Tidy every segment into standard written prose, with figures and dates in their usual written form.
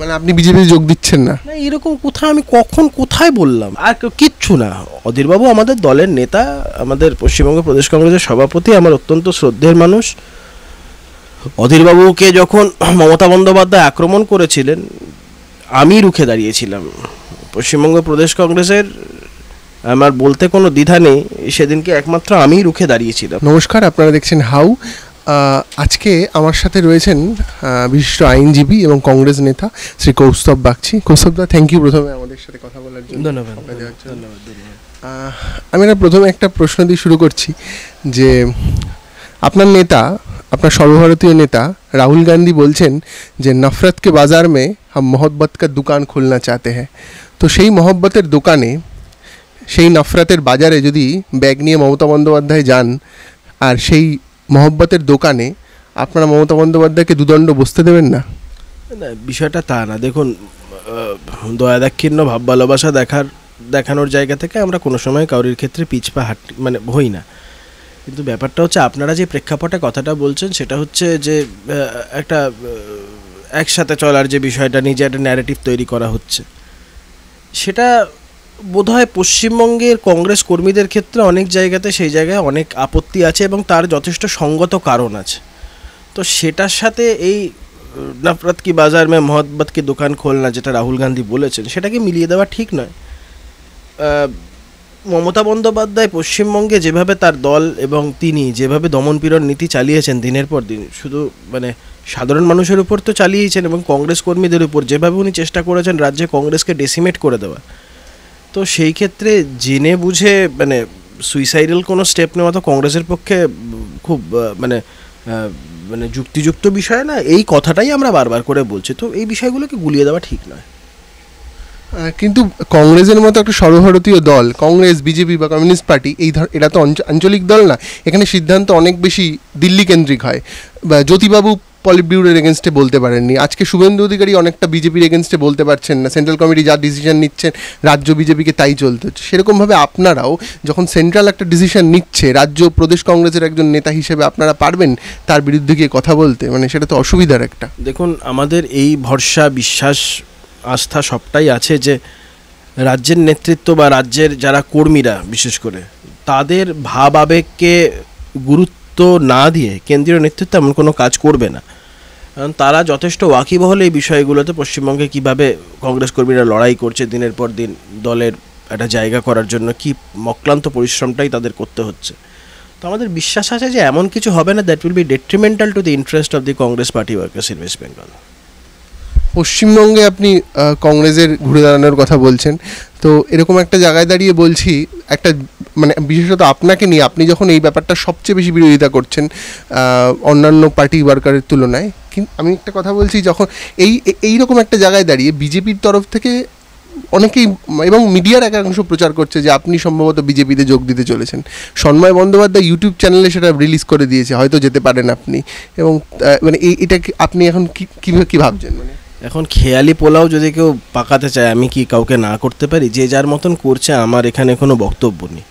মানে আপনি বিজেপিতে যোগ দিচ্ছেন না? না, এরকম কোথায় আমি কখন কোথায় বললাম? আর কিচ্ছু না। অধীরবাবু আমাদের দলের নেতা, আমাদের পশ্চিমবঙ্গ প্রদেশ কংগ্রেসের সভাপতি, আমার অত্যন্ত শ্রদ্ধেয় মানুষ। অধীরবাবুকে যখন মমতা বন্দ্যোপাধ্যায় আক্রমণ করেছিলেন, আমি রুখে দাঁড়িয়েছিলাম। পশ্চিমবঙ্গ প্রদেশ কংগ্রেসের আমার বলতে কোনো দ্বিধা নেই, সেদিনকে একমাত্র আমিই রুখে দাঁড়িয়েছিলাম। নমস্কার, আপনারা দেখছেন হাউ। আজকে আমার সাথে রয়েছেন বিশিষ্ট আইনজীবী এবং কংগ্রেস নেতা শ্রী কৌস্তব বাগচি। কৌস্তবদা, থ্যাংক ইউ প্রথমে আমাদের সাথে কথা বলার জন্য। ধন্যবাদ। আমি প্রথমে একটা প্রশ্ন দিয়ে শুরু করছি যে আপনার নেতা, আপনার সর্বভারতীয় নেতা রাহুল গান্ধী বলছেন যে নফরত কে বাজার মে হাম মোহব্বত কা দোকান খুলনা চাতে হ্যাঁ। তো সেই মোহব্বতের দোকানে, সেই নফরতের বাজারে যদি ব্যাগ নিয়ে মমতা বন্দ্যোপাধ্যায় যান, আর সেই মহব্বতের দোকানে আপনারা মমতা বন্দ্যোপাধ্যায়কে দুদণ্ড বসতে দেবেন না? না, বিষয়টা তা না। দেখুন, দয়াদাক্ষিণ্য ভাব ভালোবাসা দেখানোর জায়গা থেকে আমরা কোনো সময় কারোর ক্ষেত্রে পিছপা হই না। কিন্তু ব্যাপারটা হচ্ছে, আপনারা যে প্রেক্ষাপটে কথাটা বলছেন সেটা হচ্ছে যে একটা একসাথে চলার যে বিষয়টা, নিজে একটা ন্যারেটিভ তৈরি করা হচ্ছে, সেটা বোধহয় পশ্চিমবঙ্গের কংগ্রেস কর্মীদের ক্ষেত্রে অনেক জায়গাতে সেই জায়গায় অনেক আপত্তি আছে এবং তার যথেষ্ট সঙ্গত কারণ আছে। তো সেটার সাথে এই নফরত কি বাজার মে মোহব্বত কি দোকান খোলনা, যেটা রাহুল গান্ধী বলেছেন, সেটাকে মিলিয়ে দেওয়া ঠিক নয়। মমতা বন্দ্যোপাধ্যায় পশ্চিমবঙ্গে যেভাবে তার দল এবং তিনি যেভাবে দমনপীড়ন নীতি চালিয়েছেন দিনের পর দিন, শুধু সাধারণ মানুষের উপর তো চালিয়েছেন, এবং কংগ্রেস কর্মীদের উপর যেভাবে উনি চেষ্টা করেছেন রাজ্যে কংগ্রেসকে ডেসিমেট করে দেওয়া, তো সেই ক্ষেত্রে জেনে বুঝে সুইসাইডাল কোনো স্টেপ নেওয়া তো কংগ্রেসের পক্ষে খুব যুক্তিযুক্ত বিষয় না। এই কথাটাই আমরা বারবার করে বলছি। তো এই বিষয়গুলোকে গুলিয়ে দেওয়া ঠিক নয়। কিন্তু কংগ্রেসের মতো একটা সর্বভারতীয় দল, কংগ্রেস, বিজেপি বা কমিউনিস্ট পার্টি, এরা তো আঞ্চলিক দল না। এখানে সিদ্ধান্ত অনেক বেশি দিল্লি কেন্দ্রিক হয়। বা জ্যোতিবাবু পলিট ব্যুরোর এগেনস্টে বলতে পারেননি, আজকে শুভেন্দু অধিকারী অনেকটা বিজেপির এগেনস্টে বলতে পারছেন না। সেন্ট্রাল কমিটি যা ডিসিশন নিচ্ছেন রাজ্য বিজেপিকে তাই চলতে হচ্ছে। সেরকমভাবে আপনারাও যখন সেন্ট্রাল একটা ডিসিশন নিচ্ছে, রাজ্য প্রদেশ কংগ্রেসের একজন নেতা হিসেবে আপনারা পারবেন তার বিরুদ্ধে গিয়ে কথা বলতে? সেটা তো অসুবিধার একটা। দেখুন, আমাদের এই ভরসা, বিশ্বাস, আস্থা সবটাই আছে যে রাজ্যের নেতৃত্ব বা রাজ্যের যারা কর্মীরা বিশেষ করে, তাদের ভাব আবেগকে গুরুত্ব না দিয়ে কেন্দ্রীয় নেতৃত্ব এমন কোনো কাজ করবে না। কারণ তারা যথেষ্ট ওয়াকিবহল এই বিষয়গুলোতে, পশ্চিমবঙ্গে কীভাবে কংগ্রেস কর্মীরা লড়াই করছে দিনের পর দিন দলের একটা জায়গা করার জন্য, কি অক্লান্ত পরিশ্রমটাই তাদের করতে হচ্ছে। তো আমাদের বিশ্বাস আছে যে এমন কিছু হবে না that will be detrimental to the interest of the Congress party workers in West Bengal. পশ্চিমবঙ্গে আপনি কংগ্রেসের ঘুরে দাঁড়ানোর কথা বলছেন, তো এরকম একটা জায়গায় দাঁড়িয়ে বলছি, একটা বিশেষত আপনাকে নিয়ে, আপনি যখন এই ব্যাপারটা সবচেয়ে বেশি বিরোধিতা করছেন অন্যান্য পার্টি ওয়ার্কারের তুলনায়, কিন্তু আমি একটা কথা বলছি, যখন এইরকম একটা জায়গায় দাঁড়িয়ে বিজেপির তরফ থেকে অনেকেই এবং মিডিয়ার একাংশ প্রচার করছে যে আপনি সম্ভবত বিজেপিতে যোগ দিতে চলেছেন। সন্ময় বন্দ্যোপাধ্যায় ইউটিউব চ্যানেলে সেটা রিলিজ করে দিয়েছে, হয়তো যেতে পারেন আপনি। এবং এটা আপনি এখন কী ভাবছেন? এখন খেয়ালি পোলাও যদি কেউ পাকাতে চায়, আমি কি কাউকে না করতে পারি? যে যার মতন করছে, আমার এখানে কোনো বক্তব্য নেই।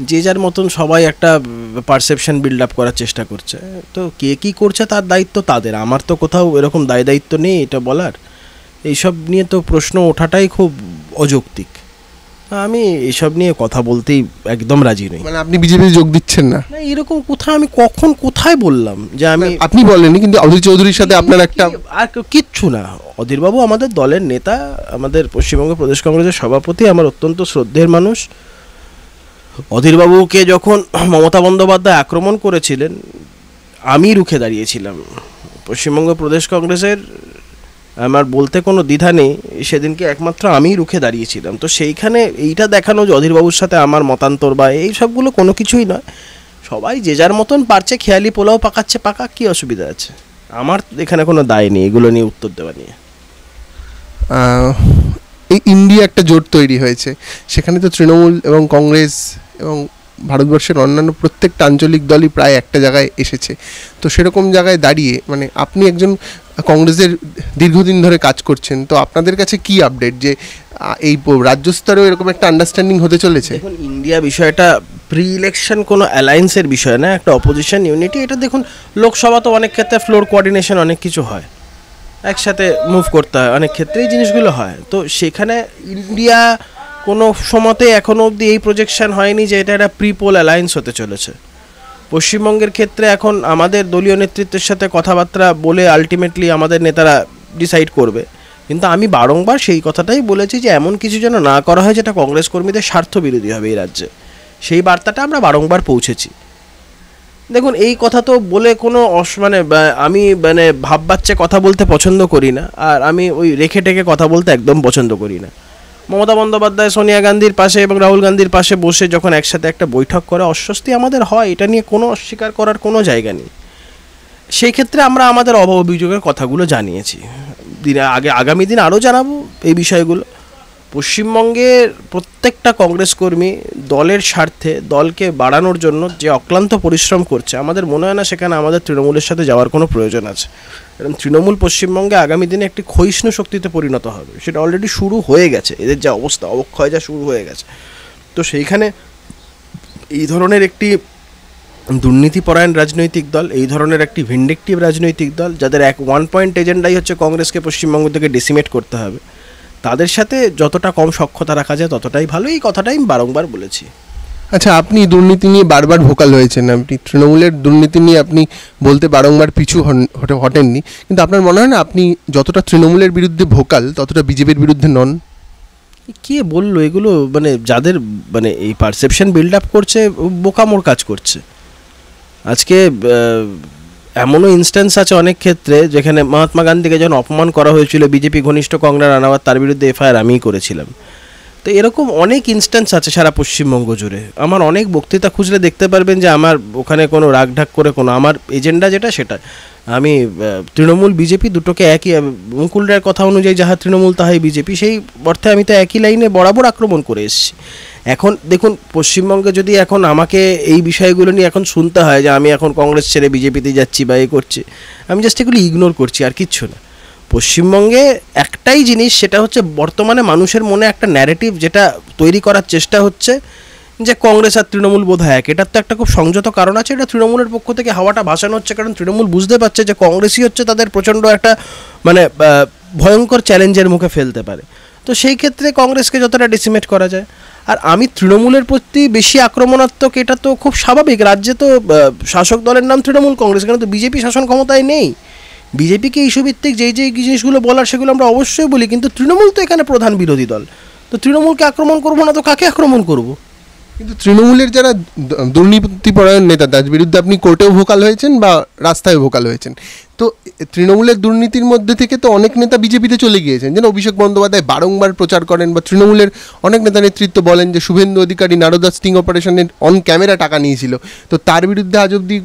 যে যার মতন সবাই একটা পারসেপশন বিল্ড আপ করার চেষ্টা করছে। তো কে কী করছে তার দায়িত্ব তাদের, আমার তো কোথাও এরকম দায়িত্ব নেই এটা বলার। এইসব নিয়ে তো প্রশ্ন ওঠাটাই খুব অযৌক্তিক। আমি এসব নিয়ে কথা বলতেই একদম রাজি নই। আপনি বিজেপিতে যোগ দিচ্ছেন না? না, এরকম কোথায় আমি কখন কোথায় বললাম যে আমি? আপনি বলেননি, কিন্তু অধীর চৌধুরীর সাথে আপনার একটা। আর কিচ্ছু না। অধীরবাবু আমাদের দলের নেতা, আমাদের পশ্চিমবঙ্গ প্রদেশ কংগ্রেসের সভাপতি, আমার অত্যন্ত শ্রদ্ধেয় মানুষ। অধীরবাবুকে যখন মমতা বন্দ্যোপাধ্যায় আক্রমণ করেছিলেন, আমি রুখে দাঁড়িয়েছিলাম। পশ্চিমবঙ্গ প্রদেশ কংগ্রেসের আমার বলতে কোনো দ্বিধা নেই, সেদিনকে একমাত্র আমিই রুখে দাঁড়িয়েছিলাম। তো সেইখানে এইটা দেখানো যে অধীরবাবুর সাথে আমার মতান্তর বা এই সবগুলো কোনো কিছুই নয়। সবাই যে যার মতন পারছে খেয়ালি পোলাও পাকাচ্ছে, পাকা, কী অসুবিধা আছে? আমার এখানে কোনো দায় নেই এগুলো নিয়ে উত্তর দেওয়া নিয়ে। এই ইন্ডিয়া একটা জোট তৈরি হয়েছে, সেখানে তো তৃণমূল এবং কংগ্রেস এবং ভারতবর্ষের অন্যান্য প্রত্যেকটা আঞ্চলিক দলই প্রায় একটা জায়গায় এসেছে। তো সেরকম জায়গায় দাঁড়িয়ে আপনি একজন কংগ্রেসের দীর্ঘদিন ধরে কাজ করছেন, তো আপনাদের কাছে কি আপডেট যে এই রাজ্য স্তরেও এরকম একটা আন্ডারস্ট্যান্ডিং হতে চলেছে? দেখুন, ইন্ডিয়া বিষয়টা প্রি ইলেকশন কোনো অ্যালায়েন্সের বিষয় না, একটা অপোজিশন ইউনিটি। এটা দেখুন, লোকসভা তো অনেক ক্ষেত্রে ফ্লোর কোঅর্ডিনেশন অনেক কিছু হয়। একসাথে মুভ করতে হয়, অনেক ক্ষেত্রে এই জিনিসগুলো হয়। তো সেখানে ইন্ডিয়া কোনো সময়তে এখনও অবধি এই প্রজেকশন হয়নি যে এটা একটা প্রিপোল অ্যালায়েন্স হতে চলেছে। পশ্চিমবঙ্গের ক্ষেত্রে এখন আমাদের দলীয় নেতৃত্বের সাথে কথাবার্তা বলে আলটিমেটলি আমাদের নেতারা ডিসাইড করবে, কিন্তু আমি বারংবার সেই কথাটাই বলেছি যে এমন কিছু যেন না করা হয় যেটা কংগ্রেস কর্মীদের স্বার্থ বিরোধী হবে এই রাজ্যে। সেই বার্তাটা আমরা বারংবার পৌঁছেছি। দেখুন, এই কথা তো বলে কোনো আমি ভাব বাচ্চা কথা বলতে পছন্দ করি না, আর আমি ওই রেখে টেকে কথা বলতে একদম পছন্দ করি না। মমতা বন্দ্যোপাধ্যায় সোনিয়া গান্ধীর পাশে এবং রাহুল গান্ধীর পাশে বসে যখন একসাথে একটা বৈঠক করে অস্বস্তি আমাদের হয়, এটা নিয়ে কোনো অস্বীকার করার কোনো জায়গা নেই। সেই ক্ষেত্রে আমরা আমাদের অভিযোগের কথাগুলো জানিয়েছি, আগামী দিন আরও জানাবো এই বিষয়গুলো। পশ্চিমবঙ্গের প্রত্যেকটা কংগ্রেস কর্মী দলের স্বার্থে, দলকে বাড়ানোর জন্য যে অক্লান্ত পরিশ্রম করছে, আমাদের মনে হয় না সেখানে আমাদের তৃণমূলের সাথে যাওয়ার কোনো প্রয়োজন আছে। কারণ তৃণমূল পশ্চিমবঙ্গে আগামী দিনে একটি ক্ষয়িষ্ণু শক্তিতে পরিণত হবে, সেটা অলরেডি শুরু হয়ে গেছে। এদের যা অবস্থা, অবক্ষয় যা শুরু হয়ে গেছে, তো সেইখানে এই ধরনের একটি দুর্নীতিপরায়ণ রাজনৈতিক দল, এই ধরনের একটি ভিন্ডিকটিভ রাজনৈতিক দল, যাদের ওয়ান পয়েন্ট এজেন্ডাই হচ্ছে কংগ্রেসকে পশ্চিমবঙ্গ থেকে ডিসিমেট করতে হবে, তাদের সাথে যতটা কম সখ্যতা রাখা যায় ততটাই ভালো। এই কথাটাই আমি বারংবার বলেছি। আচ্ছা, আপনি দুর্নীতি নিয়ে বারবার ভোকাল হয়েছেন, আপনি তৃণমূলের দুর্নীতি নিয়ে আপনি বলতে বারংবার পিছু হটেননি, কিন্তু আপনার মনে হয় না আপনি যতটা তৃণমূলের বিরুদ্ধে ভোকাল ততটা বিজেপির বিরুদ্ধে নন? কে বললো এগুলো? যাদের এই পারসেপশন বিল্ড আপ করছে, বোকামোর কাজ করছে। আজকে এমনও ইনস্ট্যান্স আছে অনেক ক্ষেত্রে যেখানে মহাত্মা গান্ধীকে যখন অপমান করা হয়েছিল বিজেপি ঘনিষ্ঠ কংগ্রেস রানাওয়াত, তার বিরুদ্ধে এফআইআর আমিই করেছিলাম। তো এরকম অনেক ইনস্ট্যান্স আছে সারা পশ্চিমবঙ্গ জুড়ে। আমার অনেক বক্তৃতা খুঁজলে দেখতে পারবেন যে আমার ওখানে কোনো রাগঢাক করে কোনো আমার এজেন্ডা যেটা সেটা আমি তৃণমূল বিজেপি দুটোকে একই, মুকুল রায়ের কথা অনুযায়ী যাহা তৃণমূল তাহাই বিজেপি, সেই অর্থে আমি তো একই লাইনে বরাবর আক্রমণ করে এসেছি। এখন দেখুন, পশ্চিমবঙ্গে যদি এখন আমাকে এই বিষয়গুলো নিয়ে এখন শুনতে হয় যে আমি এখন কংগ্রেস ছেড়ে বিজেপিতে যাচ্ছি বা এ করছি, আমি জাস্ট এগুলো ইগনোর করছি, আর কিচ্ছু না। পশ্চিমবঙ্গে একটাই জিনিস, সেটা হচ্ছে বর্তমানে মানুষের মনে একটা ন্যারেটিভ যেটা তৈরি করার চেষ্টা হচ্ছে যে কংগ্রেস আর তৃণমূল বোধহয় এক। এটার তো একটা খুব সংযত কারণ আছে, এটা তৃণমূলের পক্ষ থেকে হাওয়াটা ভাসানো হচ্ছে, কারণ তৃণমূল বুঝতে পারছে যে কংগ্রেসই হচ্ছে তাদের প্রচণ্ড একটা ভয়ঙ্কর চ্যালেঞ্জের মুখে ফেলতে পারে। তো সেই ক্ষেত্রে কংগ্রেসকে যতটা ডিসিমেট করা যায়। আর আমি তৃণমূলের প্রতি বেশি আক্রমণাত্মক, এটা তো খুব স্বাভাবিক। রাজ্যে তো শাসক দলের নাম তৃণমূল কংগ্রেস, কেন তো বিজেপি শাসন ক্ষমতায় নেই। বিজেপিকে ইস্যুভিত্তিক যেই জিনিসগুলো বলার সেগুলো আমরা অবশ্যই বলি, কিন্তু তৃণমূল তো এখানে প্রধান বিরোধী দল। তো তৃণমূলকে আক্রমণ করবো না তো কাকে আক্রমণ করবো? কিন্তু তৃণমূলের যারা দুর্নীতিপরায়ণ নেতা, তার বিরুদ্ধে আপনি কোর্টেও ভোকাল হয়েছেন বা রাস্তায় ভোকাল হয়েছেন। তো তৃণমূলের দুর্নীতির মধ্যে থেকে তো অনেক নেতা বিজেপিতে চলে গিয়েছেন, যেন অভিষেক বন্দ্যোপাধ্যায় বারংবার প্রচার করেন, বা তৃণমূলের অনেক নেতা নেতৃত্ব বলেন যে শুভেন্দু অধিকারী নারদা স্টিং অপারেশনের অন ক্যামেরা টাকা নিয়েছিল। তো তার বিরুদ্ধে আজ অবধি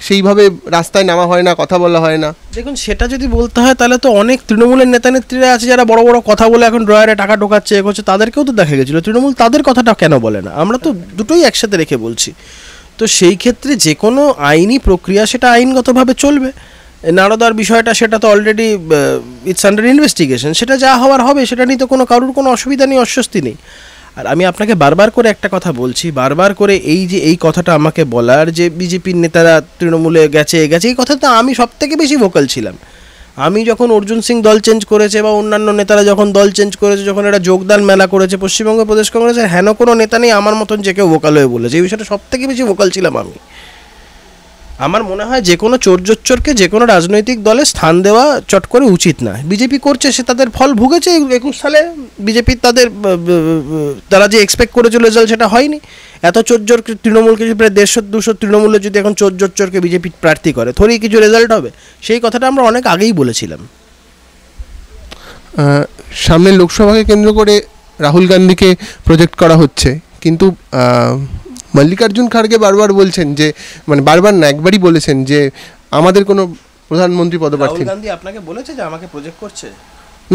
সেইভাবে রাস্তায় নামা হয় না, কথা বলা হয় না। দেখুন, সেটা যদি বলতে হয় তাহলে তো অনেক তৃণমূলের নেতা নেত্রীরা আছে যারা বড় বড় কথা বলে এখন ড্রয়ারে টাকা ঢোকাচ্ছে, এ করছে, তাদেরকেও তো দেখা গেছিলো। তৃণমূল তাদের কথাটা কেন বলে না? আমরা তো দুটোই একসাথে রেখে বলছি। তো সেই ক্ষেত্রে যে কোনো আইনি প্রক্রিয়া সেটা আইনগতভাবে চলবে। নারদার বিষয়টা সেটা তো অলরেডি ইটস আন্ডার ইনভেস্টিগেশন, সেটা যা হওয়ার হবে, সেটা নিয়ে তো কারোর কোনো অসুবিধা নেই, অস্বস্তি নেই। আর আমি আপনাকে বারবার করে একটা কথা বলছি, বারবার করে এই কথাটা আমাকে বলার যে বিজেপির নেতারা তৃণমূলে গেছে, এই কথাটা আমি সব থেকে বেশি ভোকাল ছিলাম। আমি যখন অর্জুন সিং দল চেঞ্জ করেছে বা অন্যান্য নেতারা যখন দল চেঞ্জ করেছে, যখন এটা যোগদান মেলা করেছে পশ্চিমবঙ্গ প্রদেশ কংগ্রেসের, হেন কোনো নেতা নেই আমার মতন যে কেউ ভোকাল হয়ে বলেছে। এই বিষয়টা সব থেকে বেশি ভোকাল ছিলাম আমি। আমার মনে হয় যে কোনো চোরকে যে কোনো রাজনৈতিক দলে স্থান দেওয়া চট করে উচিত না। বিজেপি করছে, সে তাদের ফল ভুগেছে। 21 সালে বিজেপি তারা যে এক্সপেক্ট করেছিল রেজাল্ট, সেটা হয়নি। এত চোর তৃণমূলকে প্রায় 150-200 তৃণমূলে যদি এখন চোরকে বিজেপি প্রার্থী করে, থোড়েই কিছু রেজাল্ট হবে? সেই কথাটা আমরা অনেক আগেই বলেছিলাম। সামনের লোকসভাকে কেন্দ্র করে রাহুল গান্ধীকে প্রজেক্ট করা হচ্ছে, কিন্তু মল্লিকার্জুন খাড়গে বারবার বলছেন যে, বারবার না, একবারই বলেছেন যে আমাদের কোনো প্রধানমন্ত্রী পদপ্রার্থী। রাহুল গান্ধী আপনাকে বলেছে যে আমাকে প্রজেক্ট করছে?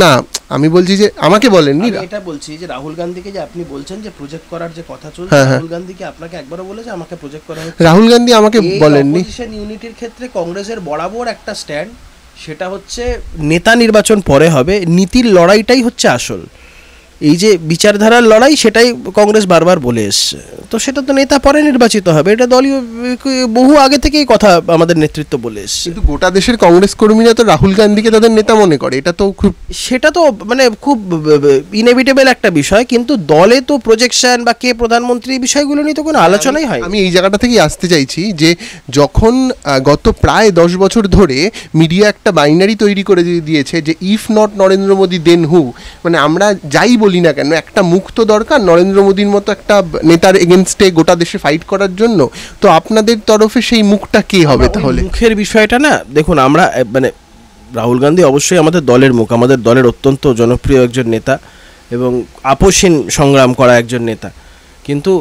না, আমি বলছি যে আমাকে বলেননি। এটা বলছি যে রাহুল গান্ধীকে যে আপনি বলছেন যে প্রজেক্ট করার যে কথা চলছে, রাহুল গান্ধীকে আপনাকে একবারও বলেছে আমাকে প্রজেক্ট করা হচ্ছে? রাহুল গান্ধী আমাকে বলেননি। অপোজিশন ইউনিটির ক্ষেত্রে কংগ্রেসের বরাবর একটা স্ট্যান্ড, সেটা হচ্ছে নেতা নির্বাচন পরে হবে, নীতির লড়াইটাই হচ্ছে আসল। এই যে বিচারধারার লড়াই, সেটাই কংগ্রেস বারবার বলে এসছে। তো সেটা তো নেতা পরে নির্বাচিত হবে, এটা দলীয় বহু আগে থেকেই কথা আমাদের নেতৃত্ব বলে এসছে। কিন্তু গোটা দেশের কংগ্রেস কর্মীরা তো রাহুল গান্ধীকে তাদের নেতা মনে করে, এটা তো খুব, সেটা তো মানে খুব ইনএভিটেবল একটা বিষয়, কিন্তু দলে তো প্রজেকশন বা কে প্রধানমন্ত্রী এই বিষয়গুলো নিয়ে তো কোনো আলোচনাই হয়। আমি এই জায়গাটা থেকেই আসতে চাইছি যে যখন গত প্রায় 10 বছর ধরে মিডিয়া একটা বাইনারি তৈরি করে দিয়েছে যে ইফ নট নরেন্দ্র মোদী দেন হু, মানে আমরা যাই বলি না কেন একটা মুখ তো দরকার নরেন্দ্র মোদীর মতো একটা নেতার এগেনস্টে গোটা দেশে ফাইট করার জন্য। তো আপনাদের তরফে সেই মুখটা কে হবে তাহলে? মুখের বিষয়টা না, দেখুন আমরা মানে রাহুল গান্ধী অবশ্যই আমাদের দলের মুখ, আমাদের দলের অত্যন্ত জনপ্রিয় একজন নেতা এবং আপোষহীন সংগ্রাম করা একজন নেতা, কিন্তু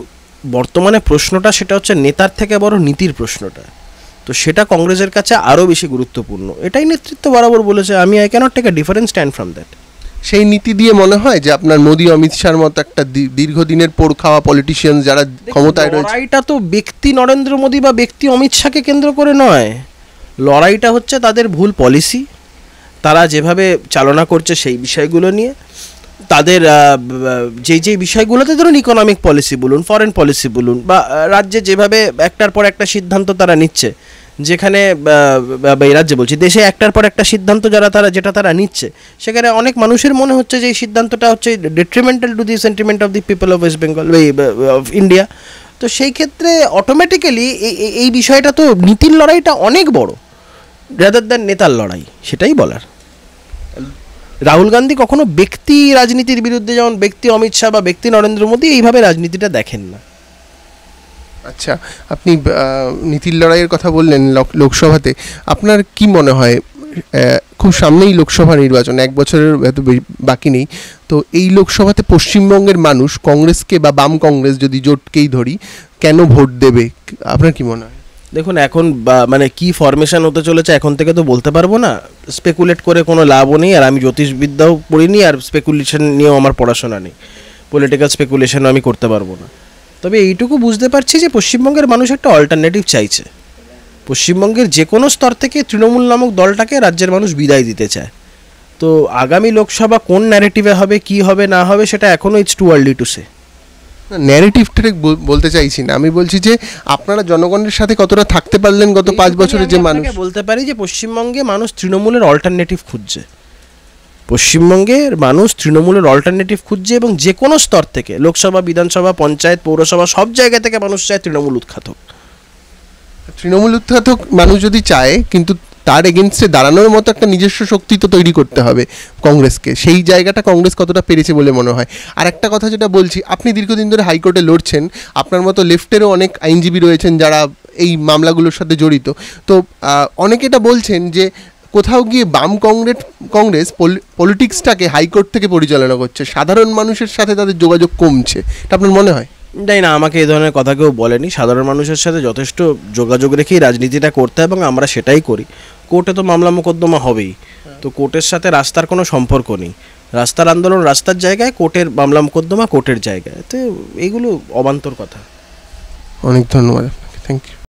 বর্তমানে প্রশ্নটা সেটা হচ্ছে নেতার থেকে বড় নীতির প্রশ্নটা। তো সেটা কংগ্রেসের কাছে আরও বেশি গুরুত্বপূর্ণ, এটাই নেতৃত্ব বরাবর বলেছে। আমি I can't take a different stand from that. সেই নীতি দিয়ে মনে হয় যে আপনার মোদী অমিত শাহর মতো একটা দীর্ঘদিনের পোড় খাওয়া পলিটিশিয়ান যারা ক্ষমতায় রয়েছে, লড়াইটা তো ব্যক্তি নরেন্দ্র মোদী বা ব্যক্তি অমিত শাহকে কেন্দ্র করে নয়, লড়াইটা হচ্ছে তাদের ভুল পলিসি, তারা যেভাবে চালনা করছে সেই বিষয়গুলো নিয়ে, তাদের যেই বিষয়গুলোতে ধরুন ইকোনমিক পলিসি বলুন, ফরেন পলিসি বলুন, বা রাজ্যে যেভাবে একটার পর একটা সিদ্ধান্ত তারা নিচ্ছে, যেখানে এই রাজ্যে বলছি দেশে একটার পর একটা সিদ্ধান্ত যেটা তারা নিচ্ছে, সেখানে অনেক মানুষের মনে হচ্ছে যে এই সিদ্ধান্তটা হচ্ছে detrimental to the sentiment of the people of West Bengal, of India. তো সেই ক্ষেত্রে অটোমেটিক্যালি এই বিষয়টা তো নীতির লড়াইটা অনেক বড় রাদার দ্যান নেতার লড়াই, সেটাই বলার। রাহুল গান্ধী কখনো ব্যক্তি রাজনীতির বিরুদ্ধে, যেমন ব্যক্তি অমিত শাহ বা ব্যক্তি নরেন্দ্র মোদী, এইভাবে রাজনীতিটা দেখেন না। আচ্ছা, আপনি নীতির লড়াইয়ের কথা বললেন লোকসভাতে, আপনার কি মনে হয় খুব সামনেই লোকসভা নির্বাচন, 1 বছরের এত বাকি নেই, তো এই লোকসভাতে পশ্চিমবঙ্গের মানুষ কংগ্রেসকে বা বাম কংগ্রেস যদি জোটকেই ধরি কেন ভোট দেবে, আপনার কি মনে হয়? দেখুন এখন মানে কি ফরমেশন হতে চলেছে এখন থেকে তো বলতে পারবো না, স্পেকুলেট করে কোনো লাভও নেই। আর আমি জ্যোতিষবিদ্যাও পড়িনি, আর স্পেকুলেশন নিয়েও আমার পড়াশোনা নেই, পলিটিক্যাল স্পেকুলেশনও আমি করতে পারবো না। তবে এইটুকু বুঝতে পারছি যে পশ্চিমবঙ্গের মানুষ একটা অল্টারনেটিভ চাইছে। পশ্চিমবঙ্গের যে কোনো স্তর থেকে তৃণমূল নামক দলটাকে রাজ্যের মানুষ বিদায় দিতে চায়। তো আগামী লোকসভা কোন ন্যারেটিভে হবে, কি হবে না হবে, সেটা এখনও it's too early to say. ন্যারেটিভটা বলতে চাইছি না, আমি বলছি যে আপনারা জনগণের সাথে কতটা থাকতে পারলেন গত 5 বছরে, যে মানুষ বলতে পারি যে পশ্চিমবঙ্গে মানুষ তৃণমূলের অল্টারনেটিভ খুঁজছে, পশ্চিমবঙ্গের মানুষ তৃণমূলের অল্টারনেটিভ খুঁজছে, এবং যে কোনো স্তর থেকে লোকসভা, বিধানসভা, পঞ্চায়েত, পৌরসভা, সব জায়গা থেকে মানুষ চায় তৃণমূল উৎখাত হোক। তৃণমূল উৎখাত হোক মানুষ যদি চায়, কিন্তু তার এগেনস্টে দাঁড়ানোর মতো একটা নিজস্ব শক্তি তো তৈরি করতে হবে কংগ্রেসকে, সেই জায়গাটা কংগ্রেস কতটা পেরেছে বলে মনে হয়? আর একটা কথা যেটা বলছি, আপনি দীর্ঘদিন ধরে হাইকোর্টে লড়ছেন, আপনার মতো লেফটেরও অনেক আইনজীবী রয়েছেন যারা এই মামলাগুলোর সাথে জড়িত, তো অনেকে এটা বলছেন যে কোথাও গিয়ে বাম কংগ্রেস পলিটিক্সটাকে হাইকোর্ট থেকে পরিচালনা করছে, সাধারণ মানুষের সাথে তাদের যোগাযোগ কমছে, এটা আপনার মনে হয়? তাই না, আমাকে এই ধরনের কথা কেউ বলেনি। সাধারণ মানুষের সাথে যথেষ্ট যোগাযোগ রেখেই রাজনীতিটা করতে হয়, এবং আমরা সেটাই করি। কোর্টে তো মামলা মোকদ্দমা হবেই, তো কোর্টের সাথে রাস্তার কোনো সম্পর্ক নেই। রাস্তার আন্দোলন রাস্তার জায়গায়, কোর্টের মামলা মোকদ্দমা কোর্টের জায়গায়, তো এইগুলো অবান্তর কথা। অনেক ধন্যবাদ আপনাকে, থ্যাংক ইউ।